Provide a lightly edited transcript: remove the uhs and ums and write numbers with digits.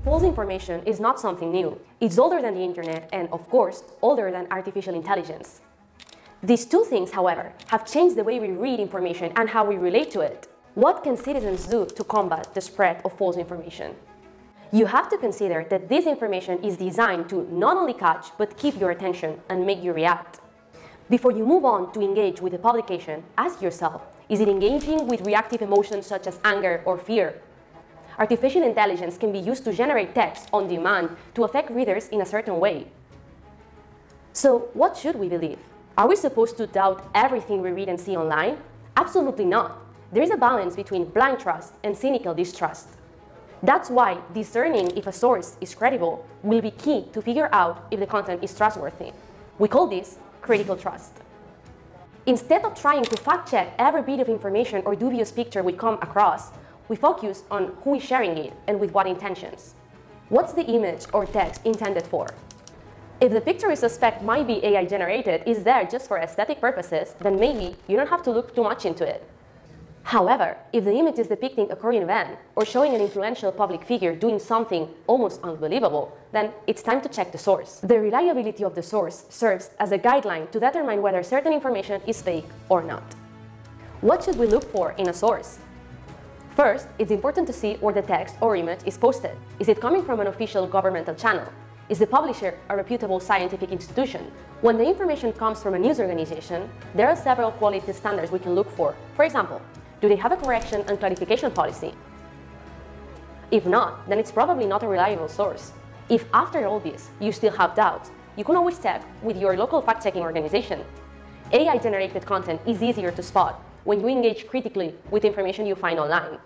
False information is not something new. It's older than the internet and, of course, older than artificial intelligence. These two things, however, have changed the way we read information and how we relate to it. What can citizens do to combat the spread of false information? You have to consider that this information is designed to not only catch, but keep your attention and make you react. Before you move on to engage with a publication, ask yourself, is it engaging with reactive emotions such as anger or fear? Artificial intelligence can be used to generate text on demand to affect readers in a certain way. So, what should we believe? Are we supposed to doubt everything we read and see online? Absolutely not. There is a balance between blind trust and cynical distrust. That's why discerning if a source is credible will be key to figure out if the content is trustworthy. We call this critical trust. Instead of trying to fact-check every bit of information or dubious picture we come across, we focus on who is sharing it and with what intentions. What's the image or text intended for? If the picture we suspect might be AI generated is there just for aesthetic purposes, then maybe you don't have to look too much into it. However, if the image is depicting a current event or showing an influential public figure doing something almost unbelievable, then it's time to check the source. The reliability of the source serves as a guideline to determine whether certain information is fake or not. What should we look for in a source? First, it's important to see where the text or image is posted. Is it coming from an official governmental channel? Is the publisher a reputable scientific institution? When the information comes from a news organization, there are several quality standards we can look for. For example, do they have a correction and clarification policy? If not, then it's probably not a reliable source. If after all this you still have doubts, you can always check with your local fact-checking organization. AI-generated content is easier to spot when you engage critically with information you find online.